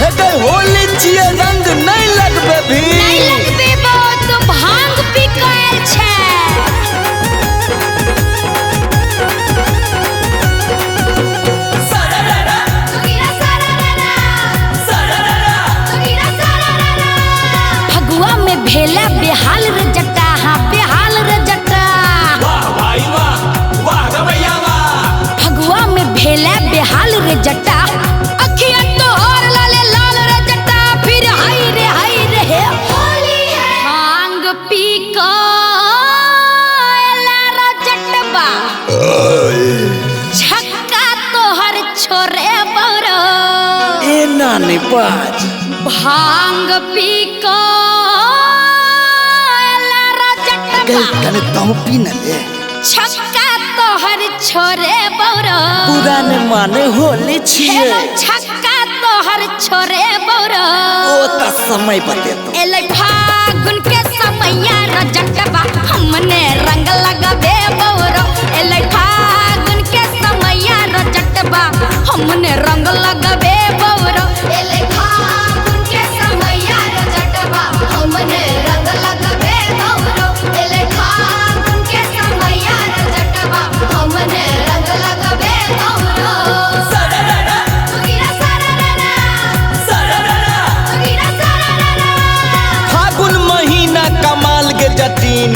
एकर होली छिए रंग नहीं लगबे भी नहीं लगबे बहुत भांग पी कल छे फगुआ में भेला बेहाल रे जट्टा हाँ बेहाल रे जट्टा वाह भाई वाह वाह गवैया वाह फगुआ में भेला बेहाल रे जट्टा अखियां तो और लाले लाल रे जट्टा फिर हाय रे हे होली है भांग पी कला रे जट्टबा छक्का तोहर छोरे बौरो ए नानी बाज भांग पी कला रे जट्टबा कने तहु पी न ले छक्का तोहर छोरे बौरो पुराने माने होली छिए हेलो छक्का तोहर छोरे बौरो ओ त समय बते तो एलै फागुन के समैया रजटबा हमने रंग लगाबे बौरो एलै फागुन के समैया रजटबा हमने रंग लगाबे बौरो एलै फागुन के समैया रजटबा हमने रंग लगाबे बौरो एलै फागुन के समैया रजटबा हमने रंग लगाबे बौरो फागुन महीना कमाल के जतीन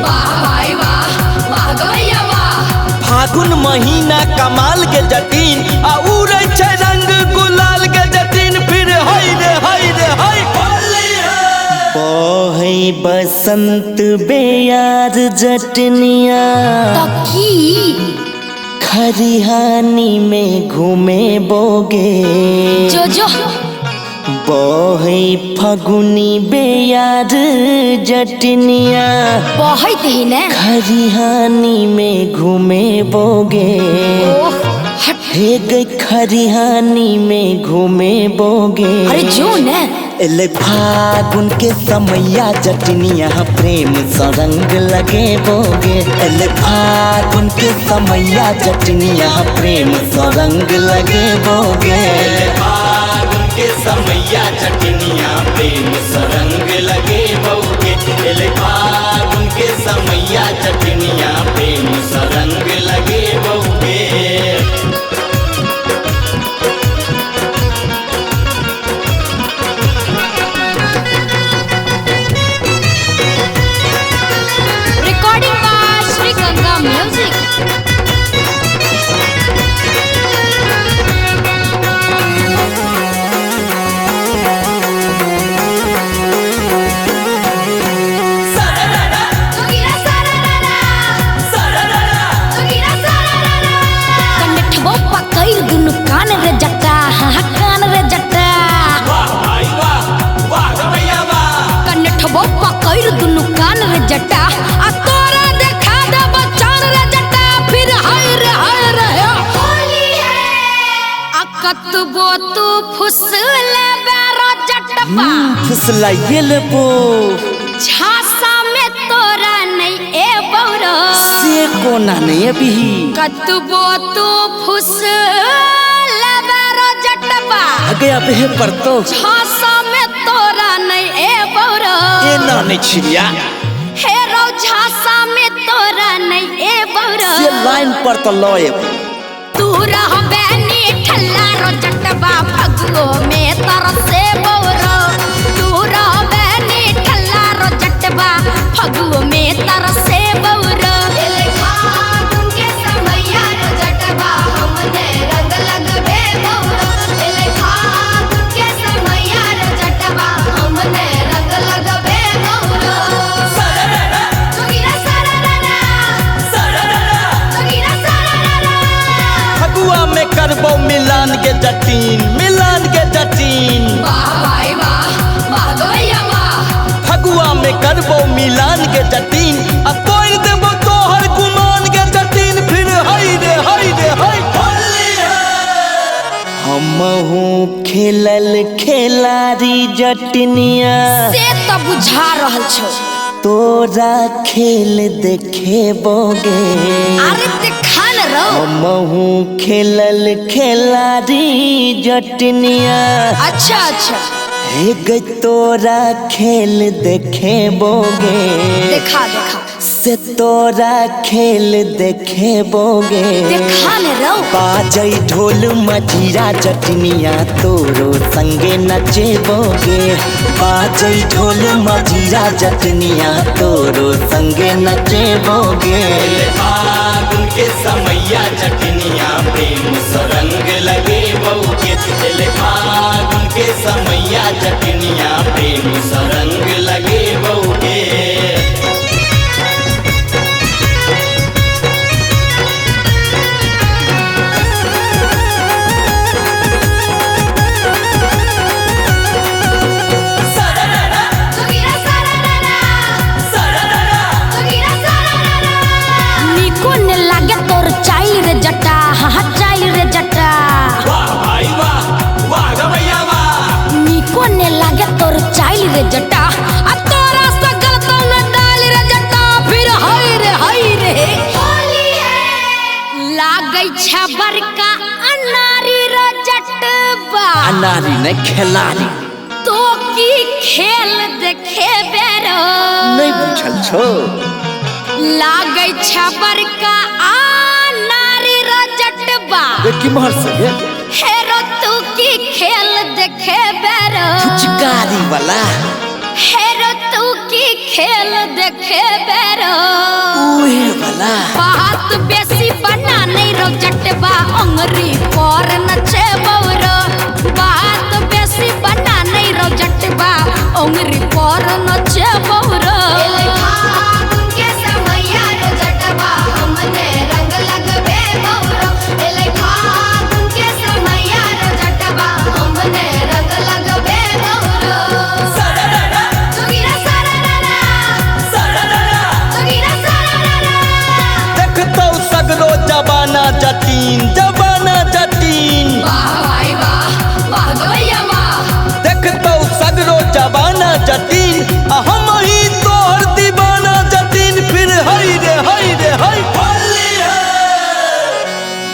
वाह भाई वाह वाह गवैया वाह फागुन महीना कमाल के जतीन आ उड़ै छै रंग गुलाल के जतीन फिर हाय रे हाय होली है बहै बसंत बेयार जटनिया तकी खरिहानी में घूमे बोगे जो बहै फगुनी बेयार जटनिया बहुत ही ने खरिहानी में घूमे बोगे ओह हट हे गई खरिहानी में घूमे बोगे अरे जो ने एले फागुन के समैया जटनिया प्रेम सरंग लगे बोगे एले फागुन के समैया जटनिया प्रेम सरंग लगे बोगे फागुन के समैया जटनिया प्रेम सरंग लगे बोगे एले फागुन के समैया जटनिया प्रेम सरंग लगे बोगे recording by Shri Ganga music कंडठबो पकैर दुनु कान रे जट्टा हाँ कान रे जट्टा वाह भाई वाह वाह गवैया वाह कंडठबो पकैर दुनु कान रे जट्टा आ तोरा देखा दे बचान रे जट्टा फिर हाय रे होली है आ कतबो तू फुसले बेरो जट्टबा फुसलाइए लेबो झांसा में तोरा नहीं ए बौरो से कोना नहीं अभी कतबो तू फुसले बेरो जट्टबा आगे अब है परतो झांसा में तोरा नहीं ए बौरो ये ना नहीं छिड़िया हेरो झांसा में तोरा नहीं ए बौरो से लाइन पर तो लोए तू रहबे नी ठल्ला रो जट्टबा फगुओ में तरसे बौरो तू रहबे नी ठल्ला रो जट्टबा फगुओ में तरसे बौरो एले फागुन के समैया रो जट्टबा हमने रंग लगबे बौरो एले फागुन के समैया रो जट्टबा हमने रंग लगबे बौरो फगुआ में करबो मिलान के जटीन वाह भाई वाह वाह गवैया वाह फगुआ में करबो मिलान के जटीन आ तोड़ देबो तोहर गुमान के जटीन फिर हाय रे होली है हमहू खेलल खेलारी जटनिया से तो बुझा रहल छो तोरा खेल देखे बोगे अरे देखा न रो हमहू खेलल खिलाड़ी जटनिया अच्छा अच्छा हे ग तोरा खेल देखे बोगे देखा देखा से तोरा खेल देखे बोगे देखा ले रो बाजई ढोल मजीरा जटनिया तोरो संगे नचेबोगे बाजई ढोल मजीरा जटनिया तोरो संगे नचेबोगे फागुन के समैया जटनिया प्रेम सरंग लगे बउके फागुन के समैया जटनिया प्रेम सरंग लगे बउके जटा हाँ चाइल रे जटा वाह भाई वाह वाह गवैया वाह निको ने लागे तोर चाइल रे जटा आ तोरा सगल तो न डाल रे जटा फिर हाय रे होली है लागै छ बड़का अनारी रे जटबा अनारी ने खिलाड़ी तो की खेल देखे बेरो नहीं बुझल छो लागै छ बड़का की महर से हेरो तू की खेल देखे बेरो फुचकारी वाला हेरो तू की खेल देखे बेरो उहे वाला बात बेसी बना नहीं रो जटबा अंगरी पर नचे बौरो बात बेसी बना नहीं रो जटबा अंगरी पर नचे बौरो जबाना जटीन देखतो सगरो जबाना जटीन हम ही तोहर दीवाना जटीन फिर हई रे होली है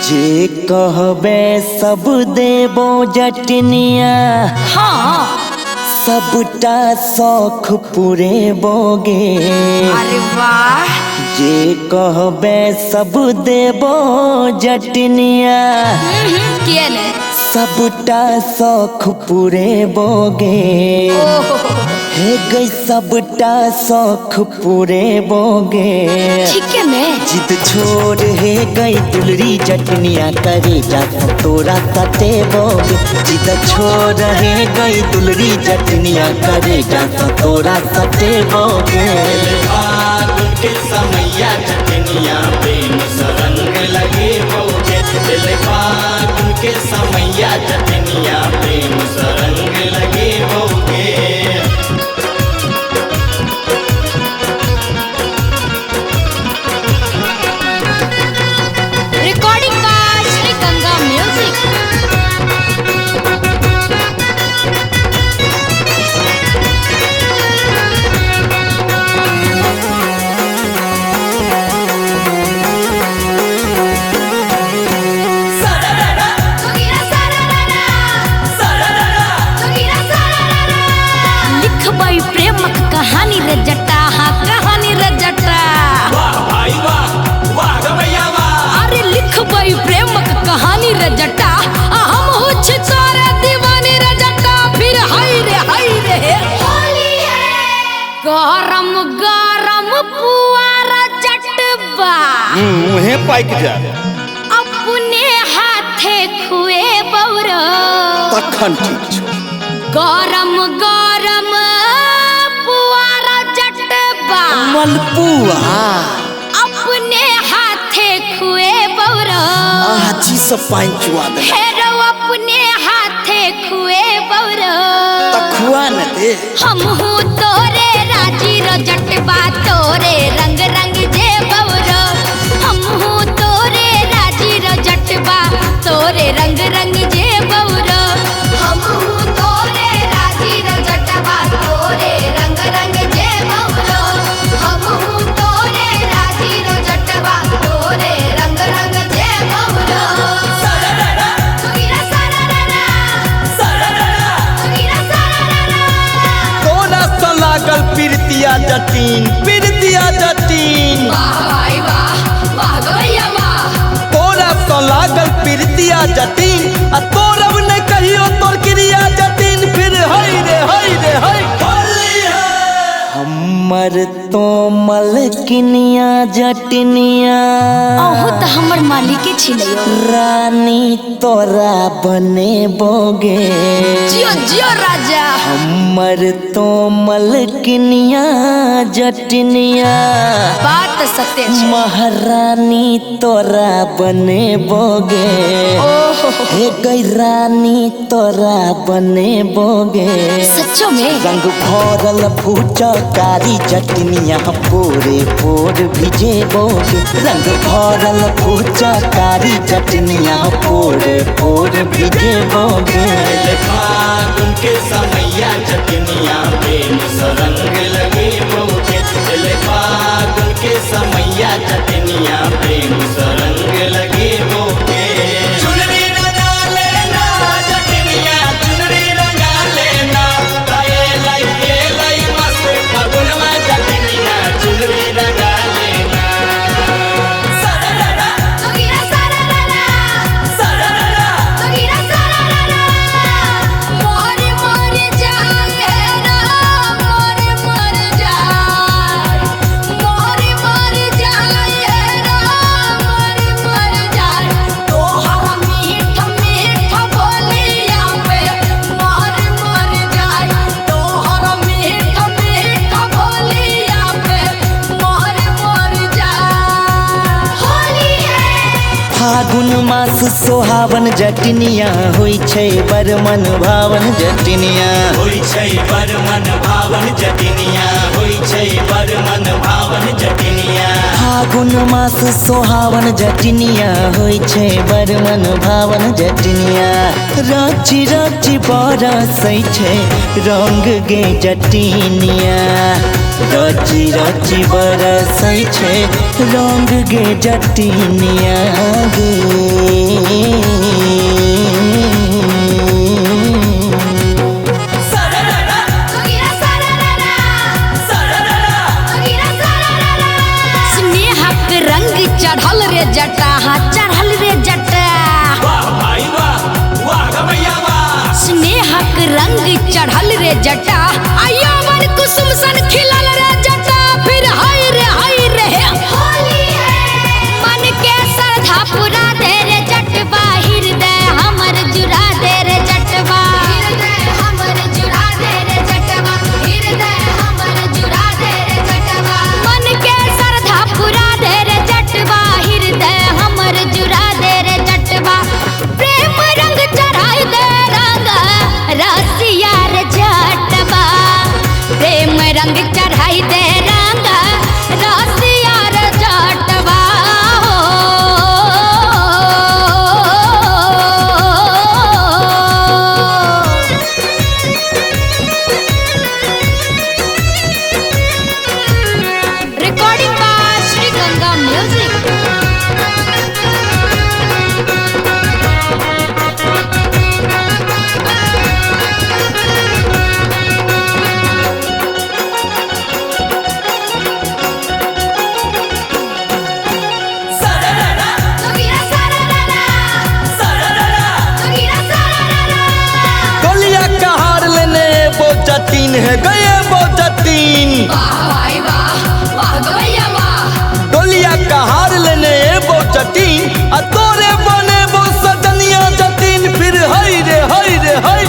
जे कहबे सब देबो जटनिया हाँ सबटा शौख पूरे बोगे अरे वाह जे कहबे सब देबो जटनिया केने सबटा शौख पूरे बोगे हे गई सबटा शौख पूरे बोगे ठीक है मैं जिद छोड़ हे गई दुलरी जटनिया करे जा तोरा सते बोगे जिद छोड़ हे गई दुलरी जटनिया करे जा तोरा सते बोगे फागुन के समैया जटनिया प्रेम सरंग लगे बउके फागुन के समैया जटनिया प्रेम सरंग लगे बउके recording by Shri Ganga music कहानी रे जटा हाँ कहानी रे जटा वाह भाई वाह वाह गवैया वाह अरे लिखबई प्रेमक कहानी रे जटा हम हो छी तोरे दीवानी रे जटा फिर हाय रे होली है गरम गरम पुआरा जटबा मुहे पाइक जा अपने हाथे खुए बौरा तखन ठीक छो गरम गरम मलपुआ अपने हाथे खुए बौरा आजी सब पाइन चुआ दे हेरो अपने हाथे खुए बौरा तखुआ न दे हम हूँ तोरे राजी रो जटबा तोरे रंग रंग जे बौरा हम हूँ तोरे राजी रो जटबा तोरे रंग रंग जे बौरा हम हूँ तोरे राजी रो जटबा तोरे रंग रंग जे बौरा हम हूँ तोरे राजी रो जटबा तोरे रंग रंग जे जटीन प्रीतिया जटीन वाह भाई वाह वाह गवैया वाह तोरा तो लागल प्रीतिया जटीन आ तोरब न कहियो तोर क्रिया जटीन फिर हई रे हई रे हई हमर तो मलकिनिया जटनिया ओहो त हमर मालिके छिलैयो रानी तोरा बने बोगे जियो जियो राजा हमर तो मलकिनिया जटनिया बात सत्य छै महारानी तोरा बने बोगे ओहो हे गई रानी तोरा बने बोगे सच्चो में रंग भरल फूचा कारी जटनिया पोरे पोर भिजे बोगे रंग भरल फूचा कारी जटनिया पोरे पोर भिजे बोगे फागुन के समैया जटनिया प्रेम सरंग लगे मोके फागुन के समैया जटनिया प्रेम सरंग लगे मोके चुनरी रंगा लेना जटनिया चुनरी रंगा लेना ताए लाई मस्त फागुन में जटनिया चुनरी रंगा लेना सरररा तोगिरा सरररा सरररा तोगिरा सरररा मोरे मोरे जाए रा मोरे मोरे जाए मोरे मोरे जाए रा मोरे मोरे जाए तोहरा मीठ मीठ बोलिया पे मोरे मोरे जाए तोहरा मीठ मीठ बोलिया पे मोरे मोरे जाए होली है फागुन मास सोहावन जटनिया होइ छै बर मन भावन जटनिया होई छै बर मन भावन जटनिया होई छै बर मन भावन जटनिया फागुन मास सोहावन जटनिया होइ छै बर मन भावन जटनिया राची राची बरसै छै रंग गे जटनिया राची राची बरसै छै रंग गे जटनिया गे सरररा तोगिरा सरररा सरररा तोगिरा सरररा स्नेहक रंग चढ़ल रे जटा चढ़ल रे जटा वाह भाई वाह वाह गवैया वाह स्नेहक रंग चढ़ल रे जटा आया मन कुसुम सन खिलल रे जटा फिर हाय रे होली है मन के श्रद्धा पूरा दे रे जटवा हृदय हमर जुड़ा दे रे जटवा हृदय हमर जुड़ा दे रे जटवा हृदय हमर जुड़ा दे रे जटवा मन के श्रद्धा पूरा दे रे जटवा हृदय हमर जुड़ा दे रे जटवा प्रेम रंग चढ़ाई दे रंग रसिया रे जटवा प्रेम रंग चढ़ाई दे रंग रसिया रे जटवा recording by Shri Ganga music सरररा तोगिरा सरररा सरररा तोगिरा सरररा टोलिया कहार लेने वो जटीन है गए वो जटीन वाह भाई वाह वाह गवैया वाह टोलिया कहार लेने वो जटीन आ तोरे बने वो सजनिया जटीन फिर हई रे हई रे हई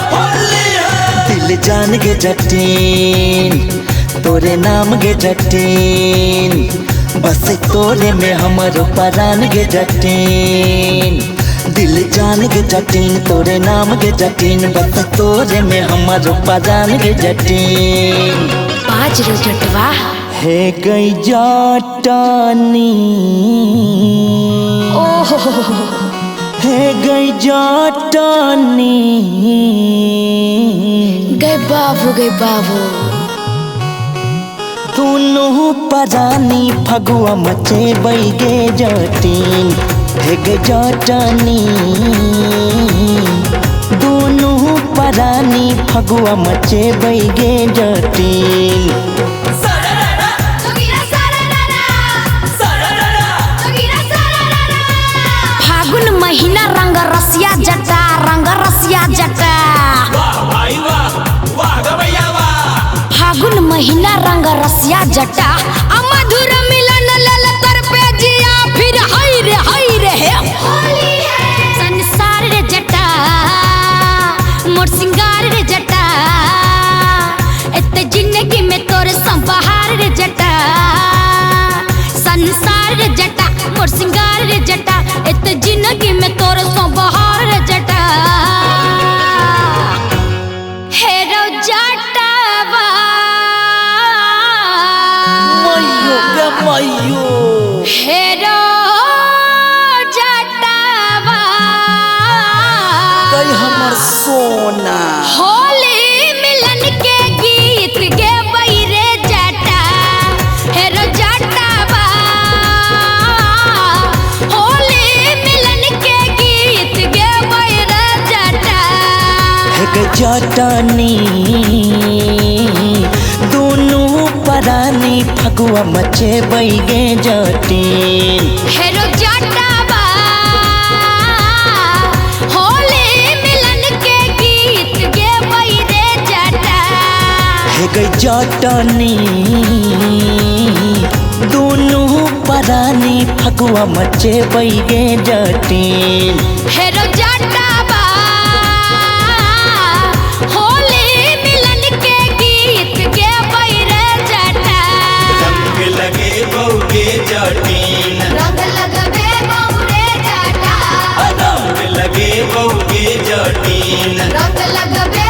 दिल जान गे जटीन तोरे नाम गे जटीन बस तोरे में हमर परान गे जटीन दिल जान गे जटीन तोरे नाम गे जटीन बस तोरे में हमर परान गे जटीन पाँच रे जटवा हे गई जटनी ओहो हे गई जटनी गए बाबू दोनों परानी फगुआ मचे बैगे जटीन हे गे जटनी दोनों परानी फगुआ मचे बैगे जटीन सरररा रसिया जटा रंग रसिया जटा वाह भाई वाह वाह गवैया वाह फागुन महीना रंग रसिया जटा आ मधुर मिलन लल तर पे जिया फिर हई रे हे होली है संसार रे जटा मोर सिंगार रे जटा एते जिंदगी में तोरे संबहार रे जटा संसार रे जटा मोर सिंगार रे जटा एते जिंदगी में तोरे संबहार रे जटा हेरो जटावा मैयो के मैयो हेरो जटावा कई हमर सोना होली मिलन के गीत गे रे जटा हेरो जटावा होली मिलन के गीत गे रे जटा एक जटनी दोनों परानी फगुआ मचे बैगे जटिन हेरो जटावा होली मिलन के गीत गे रे जटा एक जटनी दोनों परानी फगुआ मचे बैगे जटिन हेरो जटावा होली मिलन के गीत गे रे जटा रंग लगे बहुगे जटिन रंग लगबे बहुरे जटा रंग लगे बहुगे जटिन रंग लगबे